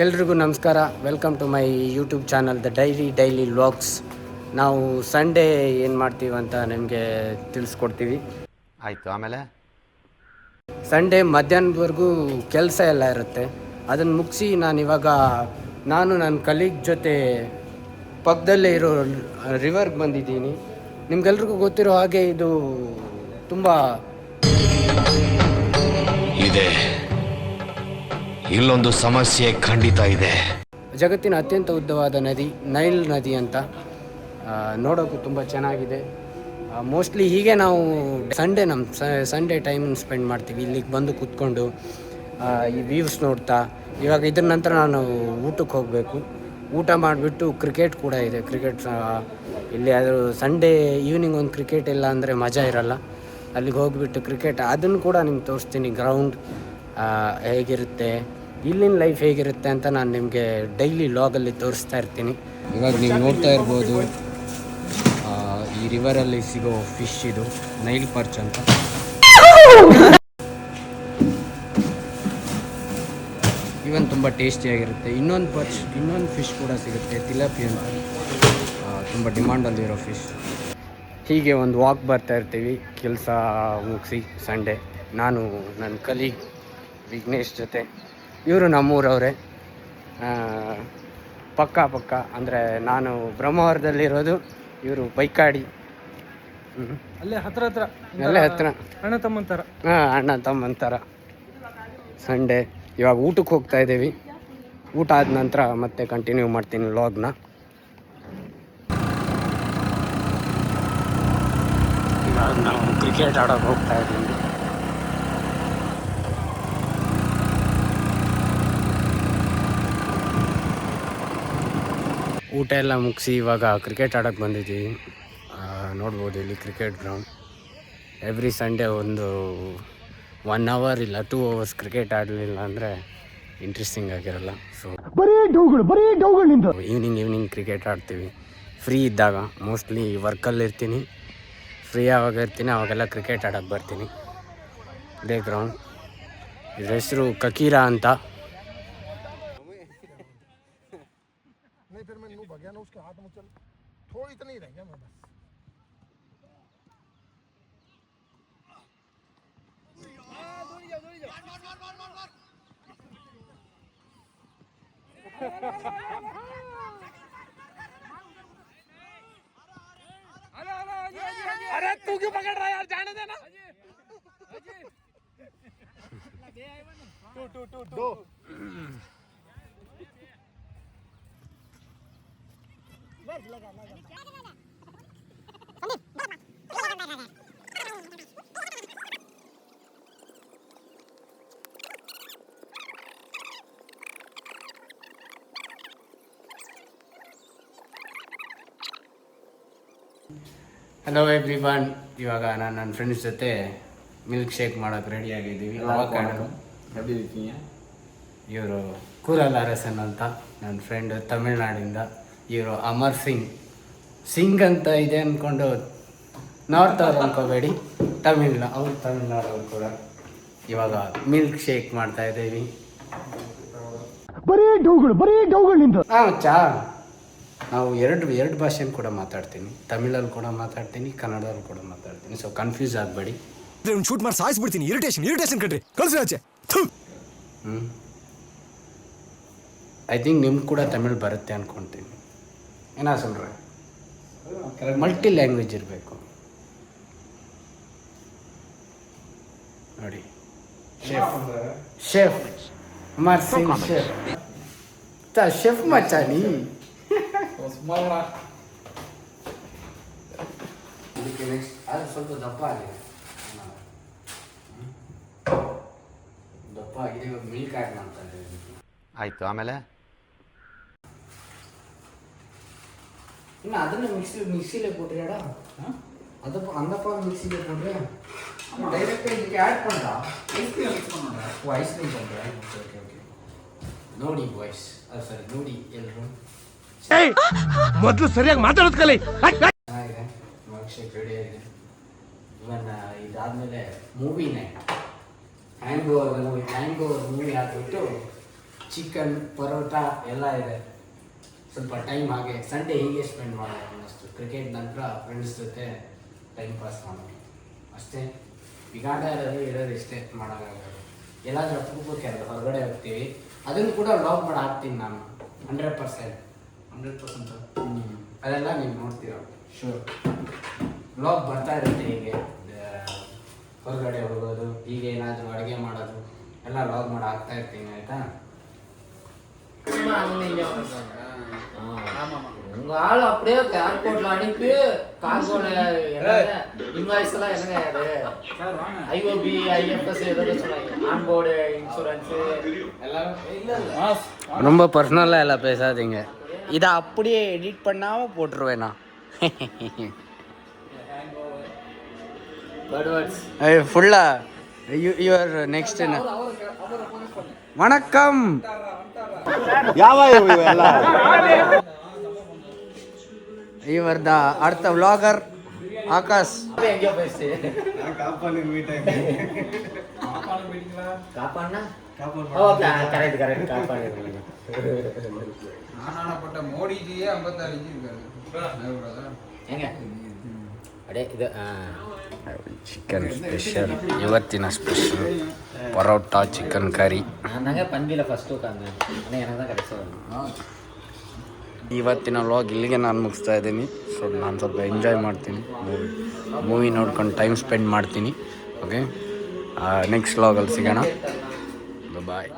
ಎಲ್ರಿಗೂ ನಮಸ್ಕಾರ. Welcome to my YouTube channel the daily vlogs. ನಾವು ಸಂಡೇ ಏನು ಮಾಡ್ತೀವಿ ಅಂತ ನಿಮಗೆ ತಿಳಿಸ್ಕೊಡ್ತೀವಿ. ಆಯಿತು. ಆಮೇಲೆ ಸಂಡೇ ಮಧ್ಯಾಹ್ನದವರೆಗೂ ಕೆಲಸ ಎಲ್ಲ ಇರುತ್ತೆ. ಅದನ್ನು ಮುಗಿಸಿ ನಾನು ನನ್ನ ಕಲೀಗ್ ಜೊತೆ ಪಕ್ಕದಲ್ಲೇ ಇರೋ ರಿವರ್ಗೆ ಬಂದಿದ್ದೀನಿ. ನಿಮ್ಗೆಲ್ರಿಗೂ ಗೊತ್ತಿರೋ ಹಾಗೆ ಇದು ತುಂಬ ಇದೆ, ಇಲ್ಲೊಂದು ಸಮಸ್ಯೆ ಖಂಡಿತ ಇದೆ. ಜಗತ್ತಿನ ಅತ್ಯಂತ ಉದ್ದವಾದ ನದಿ ನೈಲ್ ನದಿ ಅಂತ. ನೋಡೋಕ್ಕೂ ತುಂಬ ಚೆನ್ನಾಗಿದೆ. ಮೋಸ್ಟ್ಲಿ ಹೀಗೆ ನಾವು ಸಂಡೇ ಟೈಮನ್ನು ಸ್ಪೆಂಡ್ ಮಾಡ್ತೀವಿ. ಇಲ್ಲಿಗೆ ಬಂದು ಕೂತ್ಕೊಂಡು ಈ ವ್ಯೂಸ್ ನೋಡ್ತಾ. ಇವಾಗ ಇದ್ರ ನಂತರ ನಾನು ಊಟಕ್ಕೆ ಹೋಗಬೇಕು. ಊಟ ಮಾಡಿಬಿಟ್ಟು ಕ್ರಿಕೆಟ್ ಕೂಡ ಇದೆ. ಕ್ರಿಕೆಟ್ ಇಲ್ಲಿ ಅದು ಸಂಡೇ ಈವ್ನಿಂಗ್ ಒಂದು ಕ್ರಿಕೆಟ್ ಇಲ್ಲ ಅಂದರೆ ಮಜಾ ಇರಲ್ಲ. ಅಲ್ಲಿಗೆ ಹೋಗಿಬಿಟ್ಟು ಕ್ರಿಕೆಟ್ ಅದನ್ನು ಕೂಡ ನಿಮ್ಗೆ ತೋರಿಸ್ತೀನಿ. ಗ್ರೌಂಡ್ ಹೇಗಿರುತ್ತೆ, ಇಲ್ಲಿನ ಲೈಫ್ ಹೇಗಿರುತ್ತೆ ಅಂತ ನಾನು ನಿಮಗೆ ಡೈಲಿ ಲಾಗಲ್ಲಿ ತೋರಿಸ್ತಾ ಇರ್ತೀನಿ. ಇವಾಗ ನೀವು ನೋಡ್ತಾ ಇರ್ಬೋದು, ಈ ರಿವರಲ್ಲಿ ಸಿಗೋ ಫಿಶ್ ಇದು ನೈಲ್ ಪರ್ಚ್ ಅಂತ. ಇವನ್ ತುಂಬ ಟೇಸ್ಟಿಯಾಗಿರುತ್ತೆ. ಇನ್ನೊಂದು ಫಿಶ್ ಕೂಡ ಸಿಗುತ್ತೆ, ತಿಲಾಪಿ ಅಂತ. ತುಂಬ ಡಿಮಾಂಡಲ್ಲಿರೋ ಫಿಶ್. ಹೀಗೆ ಒಂದು ವಾಕ್ ಬರ್ತಾ ಇರ್ತೀವಿ ಕೆಲಸ ಮುಗಿಸಿ ಸಂಡೇ. ನಾನು ನನ್ನ ಕಲೀಗ್ ವಿಘ್ನೇಶ್ ಜೊತೆ. ಇವರು ನಮ್ಮೂರವರೇ, ಪಕ್ಕ ಅಂದರೆ ನಾನು ಬ್ರಹ್ಮಾವರದಲ್ಲಿರೋದು, ಇವರು ಬೈಕಾಡಿ. ಅಲ್ಲೇ ಹತ್ರ ಅಣ್ಣ ತಮ್ಮಂತರ. ಸಂಡೇ ಇವಾಗ ಊಟಕ್ಕೆ ಹೋಗ್ತಾ ಇದ್ದೀವಿ. ಊಟ ಆದ ನಂತರ ಮತ್ತೆ ಕಂಟಿನ್ಯೂ ಮಾಡ್ತೀನಿ ವ್ಲಾಗ್ನ. ಇವಾಗ ನಾವು ಕ್ರಿಕೆಟ್ ಆಡೋಕೆ ಹೋಗ್ತಾ ಇದ್ದೀವಿ. ಊಟ ಎಲ್ಲ ಮುಗಿಸಿ ಇವಾಗ ಕ್ರಿಕೆಟ್ ಆಡೋಕ್ಕೆ ಬಂದಿದ್ದೀವಿ. ನೋಡ್ಬೋದು ಇಲ್ಲಿ ಕ್ರಿಕೆಟ್ ಗ್ರೌಂಡ್. ಎವ್ರಿ ಸಂಡೇ ಒಂದು 1 ಅವರ್ ಇಲ್ಲ 2 ಅವರ್ಸ್ ಕ್ರಿಕೆಟ್ ಆಡಲಿಲ್ಲ ಅಂದರೆ ಇಂಟ್ರೆಸ್ಟಿಂಗ್ ಆಗಿರಲ್ಲ. ಸೊ ಈವ್ನಿಂಗ್ ಕ್ರಿಕೆಟ್ ಆಡ್ತೀವಿ ಫ್ರೀ ಇದ್ದಾಗ. ಮೋಸ್ಟ್ಲಿ ವರ್ಕಲ್ಲಿ ಇರ್ತೀನಿ, ಫ್ರೀ ಯಾವಾಗ ಇರ್ತೀನಿ ಅವಾಗೆಲ್ಲ ಕ್ರಿಕೆಟ್ ಆಡೋಕ್ಕೆ ಬರ್ತೀನಿ. ಇದೇ ಗ್ರೌಂಡ್. ಇದ್ರ ಹೆಸರು ಕಕೀರಾ ಅಂತ. फिर मैं नू भगया ना उसके हाथ में चल थोड़ी इतना ही रह गया मैं बस। अरे तू क्यों पकड़ रहा है यार, जाने देना। टू ಹಲೋ ಎವ್ರಿವನ್. ಇವಾಗ ನಾನು ನನ್ನ ಫ್ರೆಂಡ್ಸ್ ಜೊತೆ ಮಿಲ್ಕ್ ಶೇಕ್ ಮಾಡೋಕೆ ರೆಡಿ ಆಗಿದ್ದೀವಿ. ಇವರು ಕೂರಲ್ ಅರಸನ್ ಅಂತ ನನ್ನ ಫ್ರೆಂಡ್ ತಮಿಳ್ನಾಡಿಂದ. ಇವರು ಅಮರ್ ಸಿಂಗ್ ಅಂತ ಇದೆ ಅಂದ್ಕೊಂಡು ನಾರ್ತ್ ಅವ್ರು ಅಂದ್ಕೋಬೇಡಿ, ಅವ್ರು ತಮಿಳ್ನಾಡವ್ರು ಕೂಡ. ಇವಾಗ ಮಿಲ್ಕ್ ಶೇಕ್ ಮಾಡ್ತಾ ಇದ್ದೀವಿ. ಚಾ ನಾವು ಎರಡು ಭಾಷೆಯನ್ನು ಕೂಡ ಮಾತಾಡ್ತೀನಿ. ತಮಿಳಲ್ಲಿ ಕೂಡ ಮಾತಾಡ್ತೀನಿ, ಕನ್ನಡದಲ್ಲಿ ಕೂಡ ಮಾತಾಡ್ತೀನಿ. ಸೊ ಕನ್ಫ್ಯೂಸ್ ಆಗಬೇಡಿ. ಶೂಟ್ ಮಾಡಿ ಸಾಯಿಸ್ಬಿಡ್ತೀನಿ. ಇರಿಟೇಷನ್ ಕಣ್ರಿ, ಕಳ್ಸಿ ಆಚೆ. ಐ ಥಿಂಕ್ ನಿಮ್ಗೆ ಕೂಡ ತಮಿಳ್ ಬರುತ್ತೆ ಅಂದ್ಕೊಳ್ತೀನಿ. ಏನಾ ಸೊಲ್ರೆ, ಮಲ್ಟಿ ಲ್ಯಾಂಗ್ವೇಜ್ ಇರಬೇಕು ನೋಡಿ. Chef Amar Singh chef Machani. ಅದಕ್ಕೆ ನೆಕ್ಸ್ಟ್ ಅದು ಸ್ವಲ್ಪ ದಪ್ಪ ಆಗಿದೆ. ದಪ್ಪ ಆಗಿದೆ. ಇವಾಗ ಮಿಲ್ಕ್ ಆ್ಯಡ್ ಮಾಡ್ತಾ ಇದ್ದೀವಿ. ಆಯಿತು. ಆಮೇಲೆ ಇನ್ನು ಅದನ್ನು ಮಿಕ್ಸಿಲೇ ಕೊಟ್ರಿ ಅಡ ಅದು ಅಂದಪ್ಪ ಮಿಕ್ಸಿಲೇ ಕೊಟ್ರಿ ಡೈರೆಕ್ಟ್ ಇದಕ್ಕೆ ಆ್ಯಡ್ ಪண்றா ಐಸ್ಕ್ರೀಮ್ ಪண்றா. ಓಕೆ ಓಕೆ ನೋಡಿ ವಾಯ್ಸ್ ಅದು ಸರಿ ನೋಡಿ ಎಲ್ಲರೂ ಮೊದಲು ಸರಿಯಾಗಿ ಮಾತಾಡೋದು ಕಲಿ. ಚೆನ್ನಾಗಿದೆ. ಮಿಲ್ಕ್ ಶೇಕ್ ರೆಡಿ ಆಗಿದೆ. ಇವನ್ ಇದಾದಮೇಲೆ ಮೂವಿ ನೈಟ್ ಹ್ಯಾಂಗ್ ಓವರ್ ಮೂವಿ ಹಾಕ್ಬಿಟ್ಟು ಚಿಕನ್ ಪರೋಟ ಎಲ್ಲ ಇದೆ. ಸ್ವಲ್ಪ ಟೈಮ್ ಹಾಗೆ ಸಂಡೇ ಹೀಗೆ ಸ್ಪೆಂಡ್ ಮಾಡೋದು ಅನ್ನಿಸ್ತು. ಕ್ರಿಕೆಟ್ ನಂತರ ಫ್ರೆಂಡ್ಸ್ ಜೊತೆ ಟೈಮ್ ಪಾಸ್ ಮಾಡೋದು ಅಷ್ಟೇ. ಇರೋದು ಇಷ್ಟೇ ಮಾಡೋಕ್ಕಾಗೋದು. ಎಲ್ಲಾದರೂ ಅಪರೂಪಕ್ಕೆ ಅದು ಹೊರಗಡೆ ಹೋಗ್ತೀವಿ, ಅದನ್ನು ಕೂಡ ವ್ಲಾಗ್ ಮಾಡಿ ಹಾಕ್ತೀನಿ ನಾನು 100%. ಅದೆಲ್ಲ ನೀವು ನೋಡ್ತೀರ ಶೂರ್. ವ್ಲಾಗ್ ಬರ್ತಾ ಇರುತ್ತೆ ಹೀಗೆ, ಹೊರಗಡೆ ಹೋಗೋದು, ಹೀಗೆ ಏನಾದರೂ ಅಡುಗೆ ಮಾಡೋದು ಎಲ್ಲ ವ್ಲಾಗ್ ಮಾಡಿ ಹಾಕ್ತಾ ಇರ್ತೀನಿ, ಆಯಿತಾ? உங்க ஆள் அப்படியே ஏர்போர்ட்ல அனுப்பி காசோட இன்வாய்ஸ் எல்லாம் என்னங்க ஐஓபி ஐஎஃப்எஸ் ஏதோ சொன்னாங்க, ஆன்போர்டு இன்சூரன்ஸ் எல்லாம். ரொம்ப பர்சனலாக எல்லாம் பேசாதீங்க, இதை அப்படியே எடிட் பண்ணாமல் போட்டுருவேன் நான். ஃபுல்லாக யுவர் நெக்ஸ்ட் என்ன? வணக்கம். இவர் தான் அடுத்த ವ್ಲಾಗರ್ ஆகாஷ். எங்கேயோ போயிடுச்சு. காப்பாண்ணா கரெக்ட் காப்பாடு. ಮೋಡಿಜಿಯೇ 56 ಇಂಚ್ ಇರ್ತಾರೆ ಹೆಂಗೆ ಅಡೇ ಇದು ಚಿಕನ್ ಸ್ಪೆಷಲ್, ಇವತ್ತಿನ ಸ್ಪೆಷಲ್ ಪರೋಟ ಚಿಕನ್ ಕರಿ. ನನಗೆ ಬಂದಿಲ್ಲ ಫಸ್ಟು ಕಾಂದ எனக்கு தான் கிடைச்சது. ಇವತ್ತಿನ ವ್ಲಾಗ್ ಇಲ್ಲಿಗೆ ನಾನು ಮುಗಿಸ್ತಾ ಇದ್ದೀನಿ. ಸೊ ನಾನು ಸ್ವಲ್ಪ ಎಂಜಾಯ್ ಮಾಡ್ತೀನಿ, ಮೂವಿ ನೋಡ್ಕೊಂಡು ಟೈಮ್ ಸ್ಪೆಂಡ್ ಮಾಡ್ತೀನಿ. ಓಕೆ, ನೆಕ್ಸ್ಟ್ ವ್ಲಾಗಲ್ಲಿ ಸಿಗೋಣ. ಬಾಯ್.